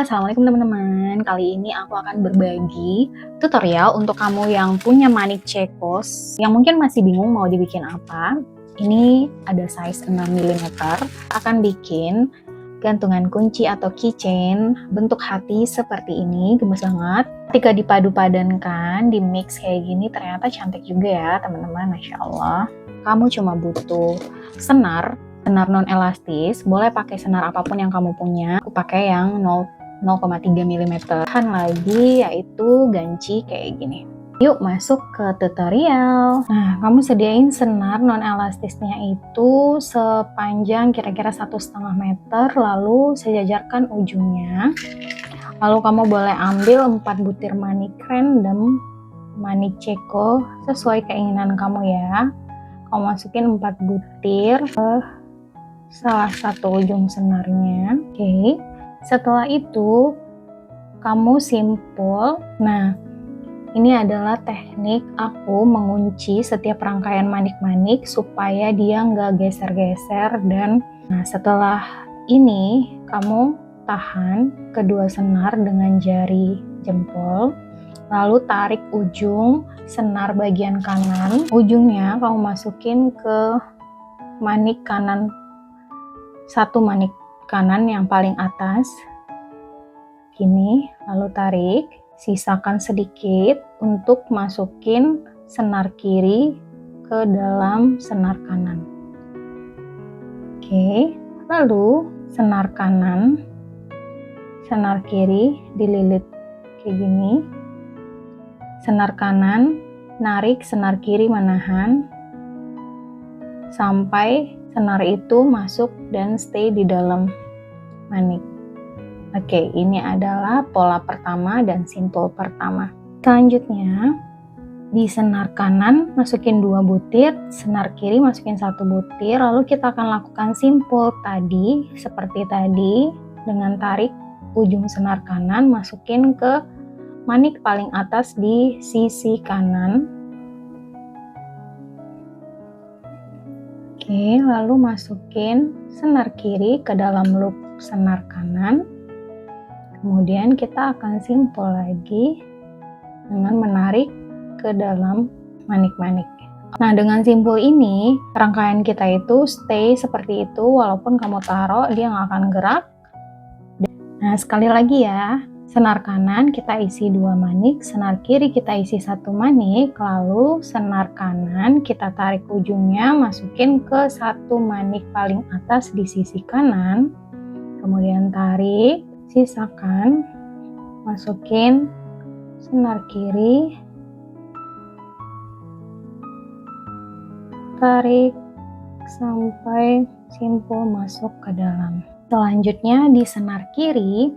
Assalamualaikum teman-teman. Kali ini aku akan berbagi tutorial untuk kamu yang punya manik cekos, yang mungkin masih bingung mau dibikin apa. Ini ada size 6 mm. Akan bikin gantungan kunci atau keychain bentuk hati seperti ini, gemes banget. Ketika dipadu-padankan, di mix kayak gini ternyata cantik juga ya teman-teman, Masya Allah. Kamu cuma butuh senar non elastis, boleh pakai senar apapun yang kamu punya. Aku pakai yang 0,3 mm. Bahan lagi yaitu ganci kayak gini. Yuk masuk ke tutorial. Nah, kamu sediain senar non elastisnya itu sepanjang kira-kira 1,5 meter, lalu sejajarkan ujungnya. Lalu kamu boleh ambil 4 butir manik random, manik ceko sesuai keinginan kamu ya. Kamu masukin 4 butir ke salah satu ujung senarnya. Oke. Setelah itu kamu simpul. Nah, ini adalah teknik aku mengunci setiap rangkaian manik-manik supaya dia nggak geser-geser. Dan nah, setelah ini kamu tahan kedua senar dengan jari jempol, lalu tarik ujung senar bagian kanan. Ujungnya kamu masukin ke manik kanan, satu manik kanan yang paling atas gini, lalu tarik, sisakan sedikit untuk masukin senar kiri ke dalam senar kanan. Oke, lalu senar kanan, senar kiri dililit kayak gini. Senar kanan narik, senar kiri menahan sampai senar itu masuk dan stay di dalam manik. Oke, ini adalah pola pertama dan simpul pertama. Selanjutnya, di senar kanan masukin 2 butir, senar kiri masukin 1 butir, lalu kita akan lakukan simpul tadi, seperti tadi, dengan tarik ujung senar kanan, masukin ke manik paling atas di sisi kanan. Oke, lalu masukin senar kiri ke dalam loop senar kanan. Kemudian kita akan simpul lagi dengan menarik ke dalam manik-manik. Nah, dengan simpul ini, rangkaian kita itu stay seperti itu, walaupun kamu taruh, dia nggak akan gerak. Nah, sekali lagi ya, senar kanan kita isi 2 manik, senar kiri kita isi 1 manik, lalu senar kanan kita tarik ujungnya, masukin ke 1 manik paling atas di sisi kanan, kemudian tarik, sisakan, masukin senar kiri, tarik sampai simpul masuk ke dalam. Selanjutnya di senar kiri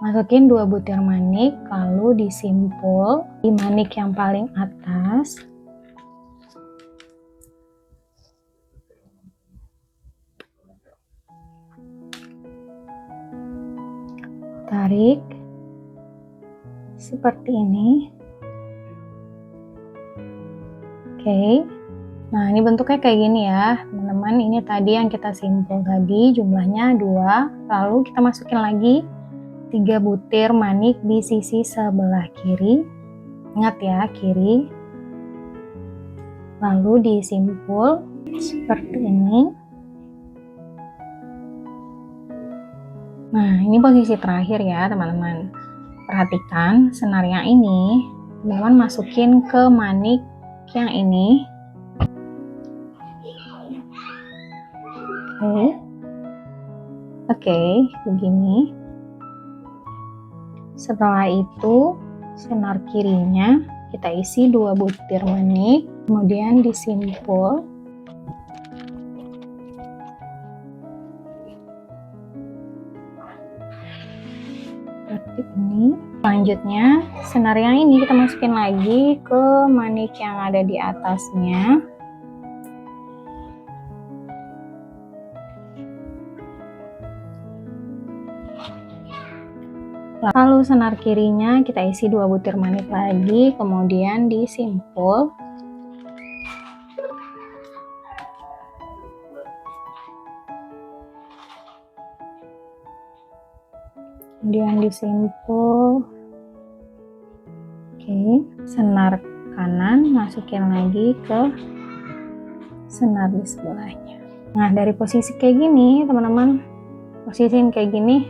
masukin 2 butir manik, lalu disimpul di manik yang paling atas. Tarik seperti ini. Oke. Nah, ini bentuknya kayak gini ya, teman-teman. Ini tadi yang kita simpul tadi, jumlahnya 2, lalu kita masukin lagi 3 butir manik di sisi sebelah kiri. Ingat ya, kiri. Lalu disimpul seperti ini. Nah, ini posisi terakhir ya, teman-teman. Perhatikan senar yang ini, teman-teman masukin ke manik yang ini. Oke, begini. Setelah itu, senar kirinya kita isi 2 butir manik, kemudian disimpul. Seperti ini. Selanjutnya, senar yang ini kita masukin lagi ke manik yang ada di atasnya. Lalu senar kirinya kita isi 2 butir manik lagi, kemudian disimpul. kemudian disimpul. Oke, senar kanan masukin lagi ke senar di sebelahnya. Nah, dari posisi kayak gini teman-teman, posisiin kayak gini,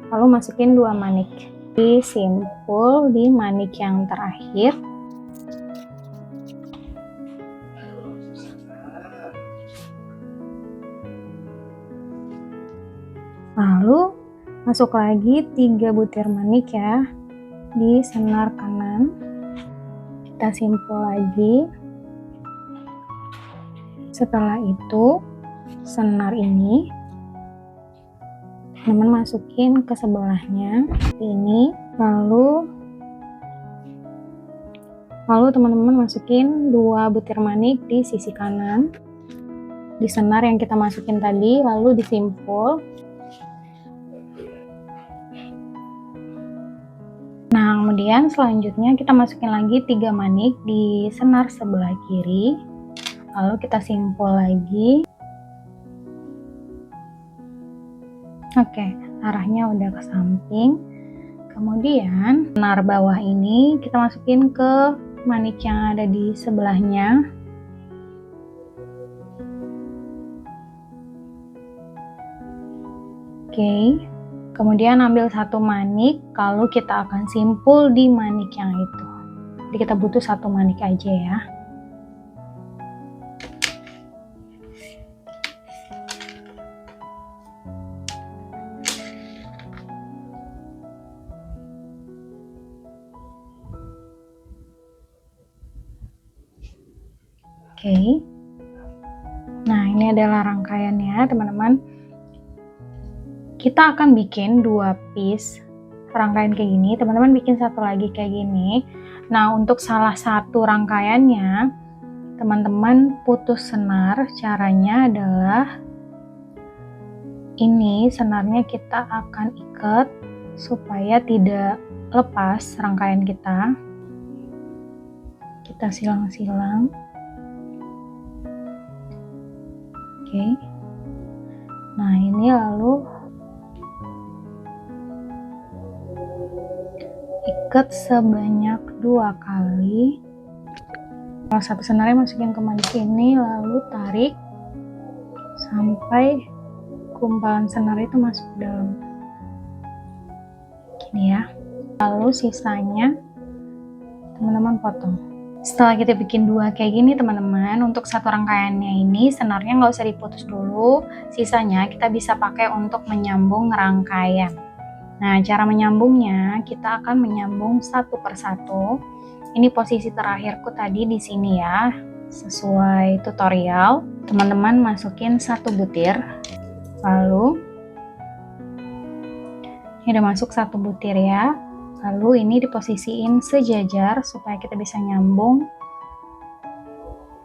lalu masukin 2 manik, disimpul di manik yang terakhir. Lalu masuk lagi 3 butir manik ya di senar kanan, kita simpul lagi. Setelah itu senar ini teman-teman masukin ke sebelahnya ini, lalu teman-teman masukin 2 butir manik di sisi kanan di senar yang kita masukin tadi, lalu disimpul. Nah, kemudian selanjutnya kita masukin lagi 3 manik di senar sebelah kiri, lalu kita simpul lagi. Oke, arahnya udah ke samping. Kemudian senar bawah ini kita masukin ke manik yang ada di sebelahnya. Oke, kemudian ambil 1 manik, lalu kita akan simpul di manik yang itu. Jadi kita butuh 1 manik aja ya. Oke. Nah, ini adalah rangkaiannya, teman-teman. Kita akan bikin 2 piece rangkaian kayak gini, teman-teman bikin 1 lagi kayak gini. Nah, untuk salah satu rangkaiannya, teman-teman putus senar. Caranya adalah ini senarnya kita akan ikat supaya tidak lepas rangkaian kita. Kita silang-silang. Oke. Nah, ini lalu ikat sebanyak 2 kali. Kalau 1 senarnya masukin ke manik ini, lalu tarik sampai gumpalan senar itu masuk ke dalam. Gini ya. Lalu sisanya teman-teman potong. Setelah kita bikin 2 kayak gini teman-teman, untuk 1 rangkaiannya ini senarnya nggak usah diputus dulu, sisanya kita bisa pakai untuk menyambung rangkaian. Nah, cara menyambungnya kita akan menyambung 1 per 1. Ini posisi terakhirku tadi di sini ya, sesuai tutorial. Teman-teman masukin 1 butir, lalu ini udah masuk 1 butir ya. Lalu ini diposisiin sejajar supaya kita bisa nyambung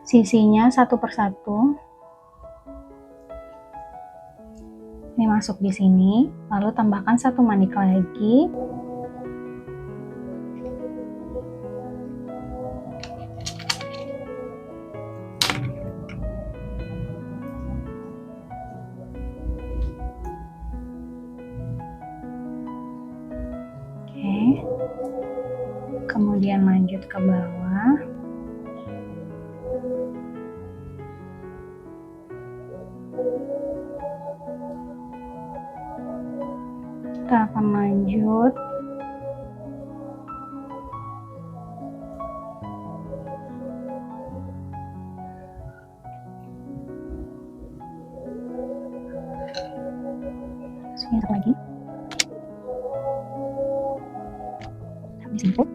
sisinya 1 per 1. Ini masuk di sini, lalu tambahkan 1 manik lagi. Kemudian lanjut ke bawah. Kita akan lanjut. Masukin lagi. Disimpul.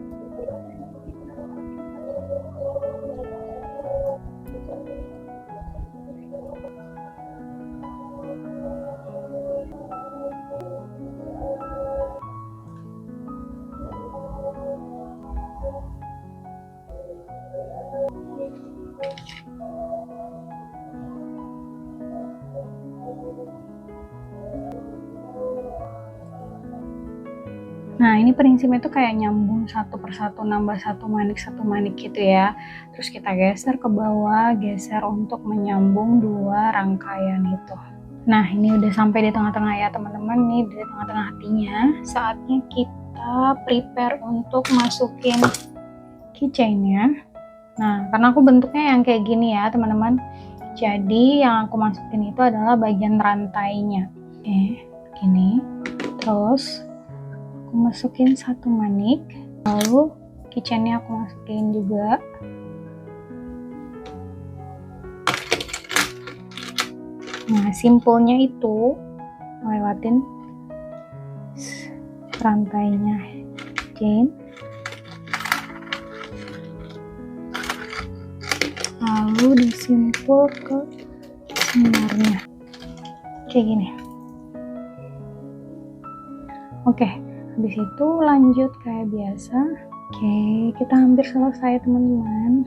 Nah, ini prinsipnya tuh kayak nyambung 1 per 1, nambah 1 manik gitu ya. Terus kita geser ke bawah, geser untuk menyambung 2 rangkaian itu. Nah, ini udah sampai di tengah-tengah ya teman-teman, nih di tengah-tengah hatinya. Saatnya kita prepare untuk masukin keychainnya. Nah, karena aku bentuknya yang kayak gini ya teman-teman, jadi yang aku masukin itu adalah bagian rantainya. Oke, gini. Terus aku masukin satu manik, lalu keychainnya aku masukin juga. Nah, simpelnya itu lewatin rantainya chain, lalu disimpul ke senarnya kayak gini. Oke, habis itu lanjut kayak biasa. Oke, kita hampir selesai teman-teman.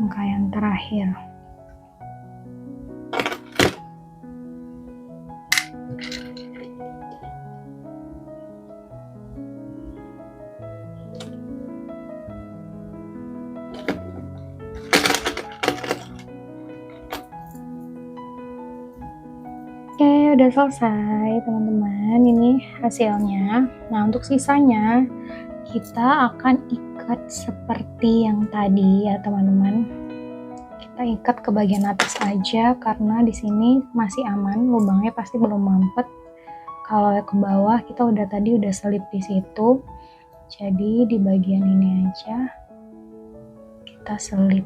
Langkah yang terakhir. Oke, udah selesai teman-teman, ini hasilnya. Nah, untuk sisanya kita akan ikat seperti yang tadi ya teman-teman. Kita ikat ke bagian atas aja karena di sini masih aman, lubangnya pasti belum mampet. Kalau ke bawah kita udah selip di situ, jadi di bagian ini aja kita selip.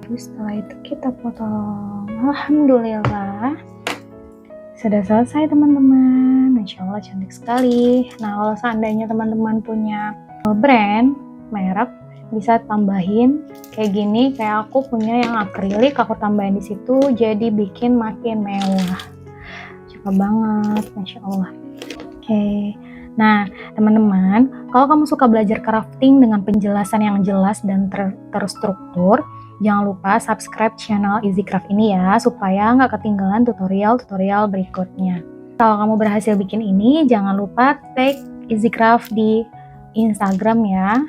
Terus setelah itu kita potong. Alhamdulillah sudah selesai teman-teman. Masya Allah cantik sekali. Nah, kalau seandainya teman-teman punya brand merek, bisa tambahin kayak gini. Kayak aku punya yang akrilik, aku tambahin di situ, jadi bikin makin mewah. Cakep banget, Masya Allah. Oke. Nah, teman-teman, kalau kamu suka belajar crafting dengan penjelasan yang jelas dan terstruktur, jangan lupa subscribe channel EasyCraft ini ya, supaya nggak ketinggalan tutorial-tutorial berikutnya. Kalau kamu berhasil bikin ini, jangan lupa tag EasyCraft di Instagram ya.